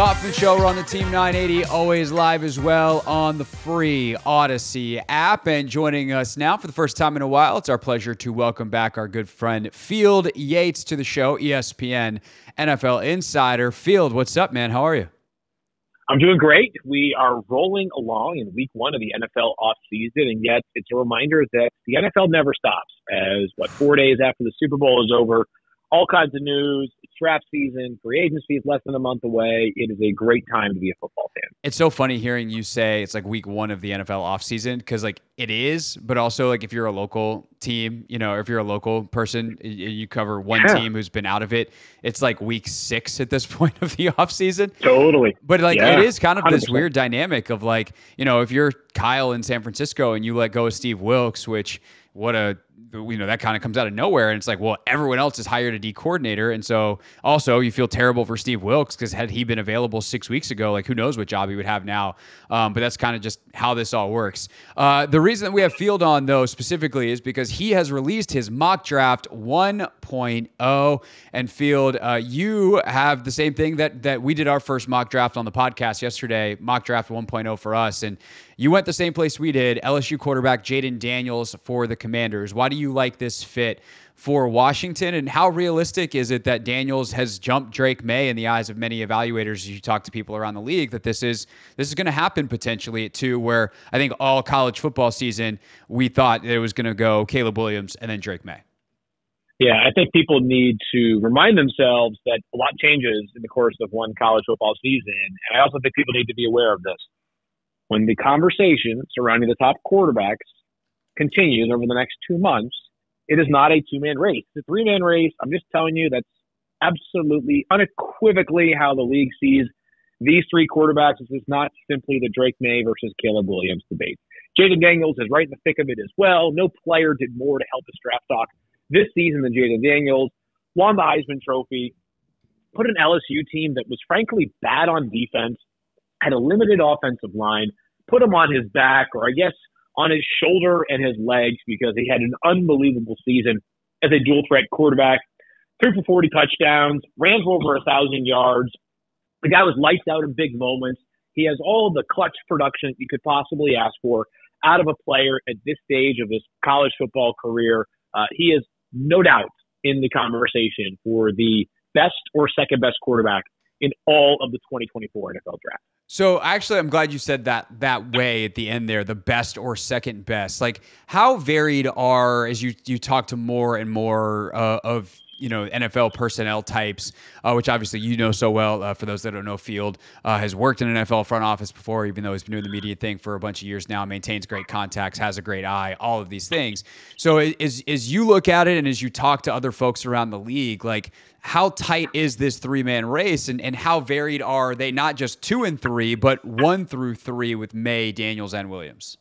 Hoffman Show. We're on the Team 980, always live as well on the free Odyssey app. And joining us now for the first time in a while, it's our pleasure to welcome back our good friend Field Yates to the show, ESPN NFL Insider. Field, what's up, man? How are you? I'm doing great. We are rolling along in week one of the NFL offseason, and yet it's a reminder that the NFL never stops. As, 4 days after the Super Bowl is over, all kinds of news. It's draft season. Free agency is less than a month away. It is a great time to be a football fan. It's so funny hearing you say it's like week one of the NFL offseason because like it is, but also like if you're a local team, you know, if you're a local person, you cover one team who's been out of it. It's like week 6 at this point of the offseason. Totally. But like it is kind of 100%. This weird dynamic of like, you know, if you're Kyle in San Francisco and you let go of Steve Wilks, which that kind of comes out of nowhere. And it's like, well, everyone else has hired a D coordinator. And so also you feel terrible for Steve Wilks because had he been available 6 weeks ago, like who knows what job he would have now. But that's kind of just how this all works. The reason that we have Field on though specifically is because he has released his mock draft 1.0. And Field, you have the same thing that we did our first mock draft on the podcast yesterday, mock draft 1.0 for us. And you went the same place we did, LSU quarterback Jayden Daniels for the Commanders. Why do you like this fit for Washington, and how realistic is it that Daniels has jumped Drake May in the eyes of many evaluators as you talk to people around the league that this is going to happen potentially at 2, where I think all college football season we thought it was going to go Caleb Williams and then Drake May? Yeah, I think people need to remind themselves that a lot changes in the course of one college football season, and I also think people need to be aware of this. When the conversation surrounding the top quarterbacks continues over the next 2 months, it is not a 2-man race. It's a 3-man race. I'm just telling you that's absolutely, unequivocally how the league sees these 3 quarterbacks. This is not simply the Drake May versus Caleb Williams debate. Jayden Daniels is right in the thick of it as well. No player did more to help his draft stock this season than Jayden Daniels. Won the Heisman Trophy. Put an LSU team that was frankly bad on defense, had a limited offensive line, put him on his back, or I guess on his shoulder and his legs, because he had an unbelievable season as a dual threat quarterback. Threw for 40 touchdowns, ran for over 1,000 yards. The guy was lights out in big moments. He has all the clutch production that you could possibly ask for out of a player at this stage of his college football career. He is no doubt in the conversation for the best or second best quarterback in all of the 2024 NFL draft. So actually, I'm glad you said that way at the end there, the best or second best. Like how varied are, as you talk to more and more of, you know, NFL personnel types, which obviously you know so well, for those that don't know, Field has worked in an NFL front office before, even though he's been doing the media thing for a bunch of years now, maintains great contacts, has a great eye, all of these things. So as you look at it and as you talk to other folks around the league, like how tight is this 3-man race and how varied are they, not just 2 and 3, but 1 through 3 with May, Daniels, and Williams?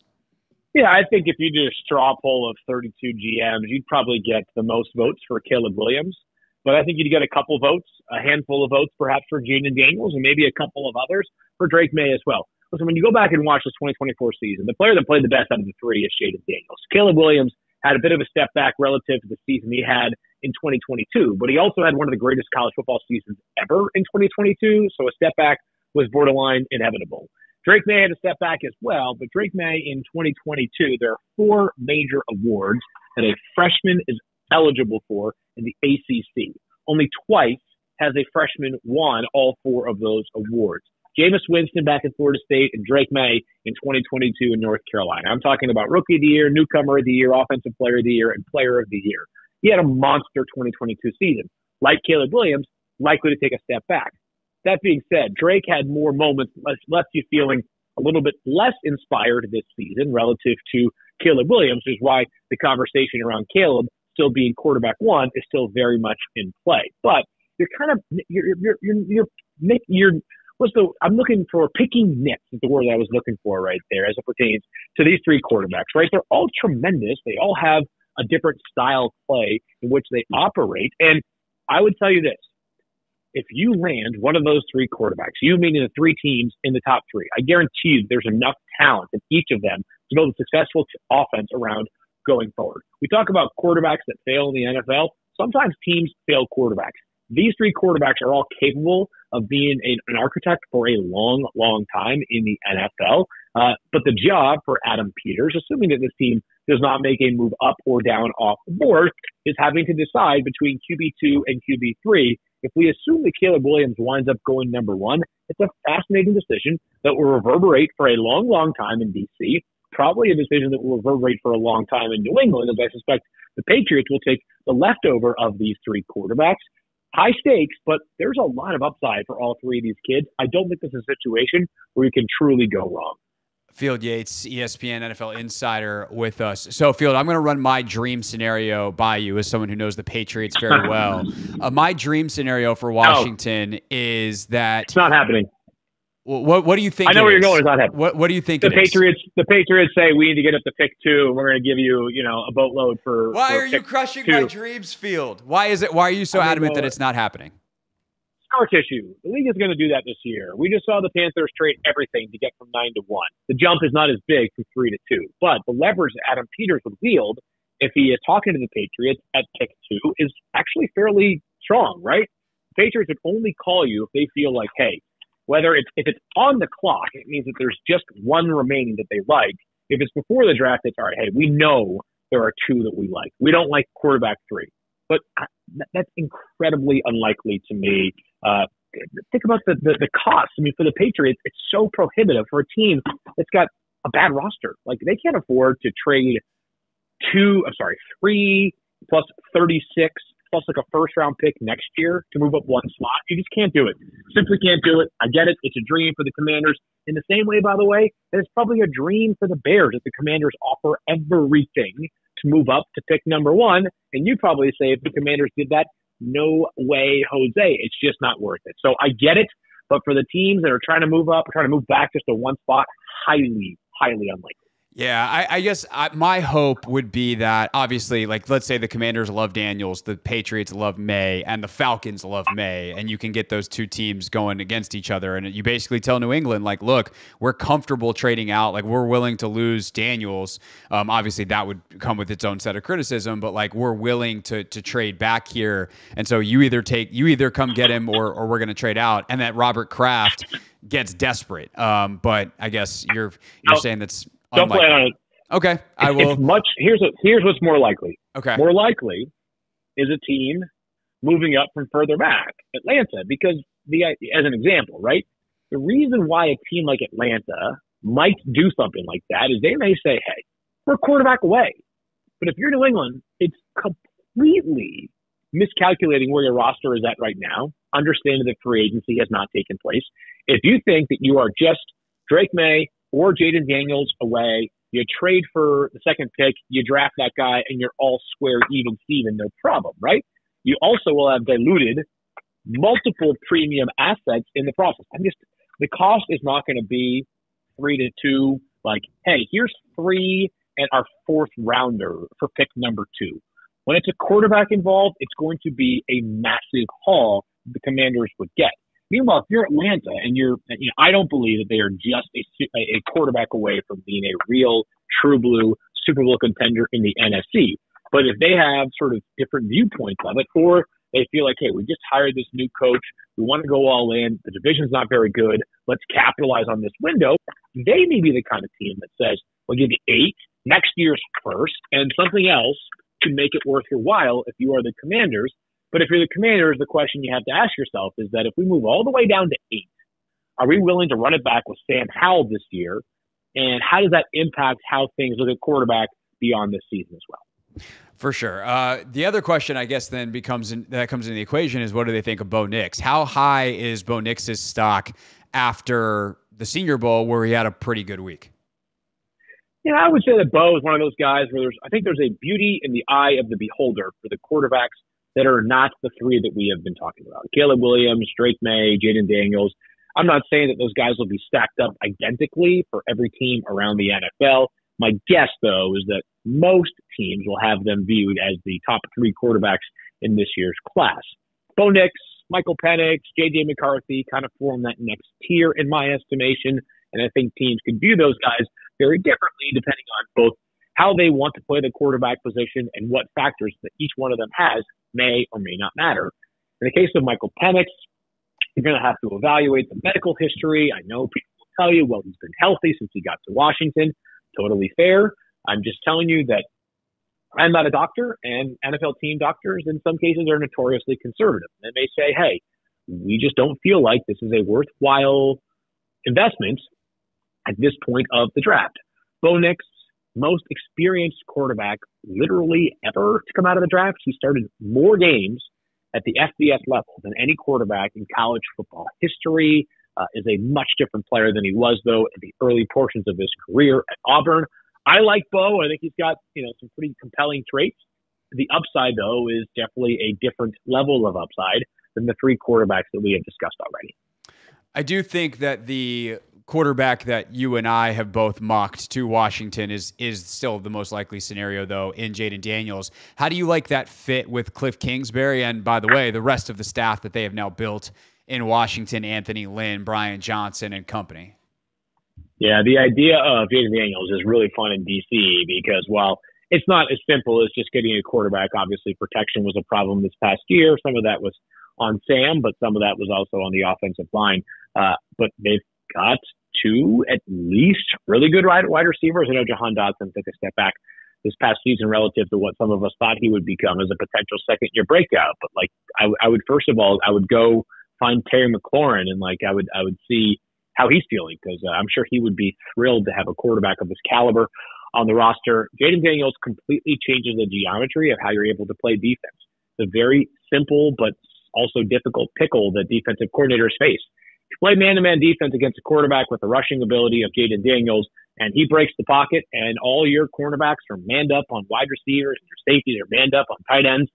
Yeah, I think if you did a straw poll of 32 GMs, you'd probably get the most votes for Caleb Williams. But I think you'd get a couple votes, a handful of votes perhaps for Jayden Daniels, and maybe a couple of others for Drake May as well. Listen, when you go back and watch this 2024 season, the player that played the best out of the 3 is Jayden Daniels. Caleb Williams had a bit of a step back relative to the season he had in 2022, but he also had one of the greatest college football seasons ever in 2022, so a step back was borderline inevitable. Drake May had a step back as well, but Drake May in 2022, there are 4 major awards that a freshman is eligible for in the ACC. Only twice has a freshman won all 4 of those awards. Jameis Winston back in Florida State and Drake May in 2022 in North Carolina. I'm talking about Rookie of the Year, Newcomer of the Year, Offensive Player of the Year, and Player of the Year. He had a monster 2022 season. Like Caleb Williams, likely to take a step back. That being said, Drake had more moments, left you feeling a little bit less inspired this season relative to Caleb Williams, which is why the conversation around Caleb still being quarterback 1 is still very much in play. But I'm looking for picking nits is the word I was looking for right there as it pertains to these 3 quarterbacks, right? They're all tremendous. They all have a different style of play in which they operate. And I would tell you this. If you land one of those 3 quarterbacks, you meaning the 3 teams in the top 3, I guarantee you there's enough talent in each of them to build a successful offense around going forward. We talk about quarterbacks that fail in the NFL. Sometimes teams fail quarterbacks. These three quarterbacks are all capable of being an architect for a long, long time in the NFL. But the job for Adam Peters, assuming that this team does not make a move up or down off the board, is having to decide between QB2 and QB3. If we assume that Caleb Williams winds up going number one, it's a fascinating decision that will reverberate for a long, long time in DC. Probably a decision that will reverberate for a long time in New England, as I suspect the Patriots will take the leftover of these three quarterbacks. High stakes, but there's a lot of upside for all three of these kids. I don't think this is a situation where you can truly go wrong. Field Yates, ESPN NFL Insider with us. So, Field, I'm going to run my dream scenario by you as someone who knows the Patriots very well. My dream scenario for Washington is that it's not happening. What do you think? I know where you're going. It's not happening. What do you think? The Patriots say we need to get up to pick 2, and we're going to give you, a boatload for. Why for are you crushing 2. my dreams, Field? Why are you so adamant that it's not happening? Scar tissue. The league is going to do that this year. We just saw the Panthers trade everything to get from 9 to 1. The jump is not as big from 3 to 2, but the leverage that Adam Peters would wield if he is talking to the Patriots at pick 2 is actually fairly strong, right? The Patriots would only call you if they feel like, hey, if it's on the clock, it means that there's just one remaining that they like. If it's before the draft, it's all right. Hey, we know there are 2 that we like. We don't like quarterback 3, but that's incredibly unlikely to me. Think about the cost. I mean, for the Patriots, it's so prohibitive for a team that's got a bad roster. Like, they can't afford to trade 3 plus 36 plus like a first round pick next year to move up one slot. You just can't do it. Simply can't do it. I get it. It's a dream for the Commanders. In the same way, by the way, that it's probably a dream for the Bears that the Commanders offer everything to move up to pick number 1. And you probably say if the Commanders did that, no way, Jose. It's just not worth it. So I get it. But for the teams that are trying to move up, or trying to move back just to one spot, highly, highly unlikely. Yeah, I guess my hope would be that, obviously, like, let's say the Commanders love Daniels, the Patriots love May, and the Falcons love May, and you can get those two teams going against each other, and you basically tell New England, like, look, we're comfortable trading out, like, we're willing to lose Daniels. Obviously, that would come with its own set of criticism, but, like, we're willing to trade back here, and so you either come get him or we're going to trade out, and that Robert Kraft gets desperate. But I guess you're saying that's don't plan on it. Okay, I will. Here's what's more likely. Okay, more likely is a team moving up from further back, Atlanta, because as an example, right? The reason why a team like Atlanta might do something like that is they may say, "Hey, we're a quarterback away," but if you're New England, it's completely miscalculating where your roster is at right now. Understanding that free agency has not taken place. If you think that you are just Drake May or Jaden Daniels away, you trade for the second pick, you draft that guy, and you're all square, even, Steven, no problem, right? You also will have diluted multiple premium assets in the process. The cost is not going to be 3 to 2, like, hey, here's 3 and our 4th rounder for pick number 2. When it's a quarterback involved, it's going to be a massive haul the Commanders would get. Meanwhile, if you're Atlanta and I don't believe that they are just a quarterback away from being a real, true blue Super Bowl contender in the NFC. But if they have sort of different viewpoints of it, or they feel like, hey, we just hired this new coach, we want to go all in, the division's not very good, let's capitalize on this window, they may be the kind of team that says, we'll give you 8, next year's first, and something else to make it worth your while if you are the Commanders. But if you're the Commanders, the question you have to ask yourself is that if we move all the way down to 8, are we willing to run it back with Sam Howell this year? And how does that impact how things look at quarterback beyond this season as well? For sure. The other question, I guess, then comes into the equation is what do they think of Bo Nix? How high is Bo Nix's stock after the Senior Bowl where he had a pretty good week? Yeah, I would say that Bo is one of those guys where I think there's a beauty in the eye of the beholder for the quarterbacks that are not the 3 that we have been talking about. Caleb Williams, Drake May, Jaden Daniels. I'm not saying that those guys will be stacked up identically for every team around the NFL. My guess, though, is that most teams will have them viewed as the top 3 quarterbacks in this year's class. Bo Nix, Michael Penix, J.J. McCarthy kind of form that next tier in my estimation. And I think teams can view those guys very differently depending on both how they want to play the quarterback position and what factors that each one of them has may or may not matter. In the case of Michael Penix, you're going to have to evaluate the medical history. I know people will tell you, well, he's been healthy since he got to Washington. Totally fair. I'm just telling you that I'm not a doctor, and NFL team doctors in some cases are notoriously conservative. They may say, hey, we just don't feel like this is a worthwhile investment at this point of the draft. Bo Nix, most experienced quarterback literally ever to come out of the draft. He started more games at the FBS level than any quarterback in college football history. Is a much different player than he was, though, in the early portions of his career at Auburn. I like Bo. I think he's got, some pretty compelling traits. The upside, though, is definitely a different level of upside than the three quarterbacks that we have discussed already. I do think that the quarterback that you and I have both mocked to Washington is still the most likely scenario, though, in Jayden Daniels. How do you like that fit with Cliff Kingsbury and, by the way, the rest of the staff that they have now built in Washington, Anthony Lynn, Brian Johnson, and company? Yeah, the idea of Jayden Daniels is really fun in D.C. because, while it's not as simple as just getting a quarterback, obviously protection was a problem this past year. Some of that was on Sam, but some of that was also on the offensive line. But they've got two, at least, really good wide receivers. I know Jahan Dotson took a step back this past season relative to what some of us thought he would become as a potential second-year breakout. But I would first of all, I would go find Terry McLaurin and I would see how he's feeling, because I'm sure he would be thrilled to have a quarterback of this caliber on the roster. Jayden Daniels completely changes the geometry of how you're able to play defense. It's a very simple but also difficult pickle that defensive coordinators face. You play man-to-man defense against a quarterback with the rushing ability of Jayden Daniels, and he breaks the pocket, and all your cornerbacks are manned up on wide receivers, and your safeties are manned up on tight ends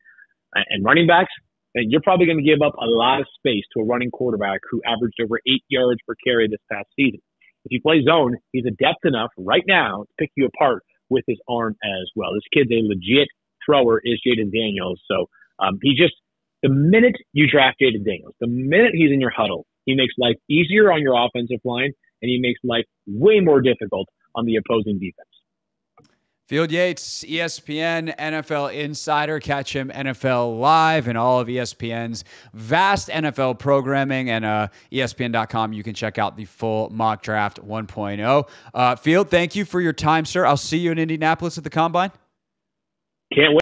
and running backs, and you're probably going to give up a lot of space to a running quarterback who averaged over 8 yards per carry this past season. If you play zone, he's adept enough right now to pick you apart with his arm as well. This kid's a legit thrower, is Jayden Daniels. So the minute you draft Jayden Daniels, the minute he's in your huddle, he makes life easier on your offensive line, and he makes life way more difficult on the opposing defense. Field Yates, ESPN NFL Insider. Catch him NFL Live and all of ESPN's vast NFL programming, and ESPN.com. You can check out the full mock draft 1.0. Field, thank you for your time, sir. I'll see you in Indianapolis at the Combine. Can't wait.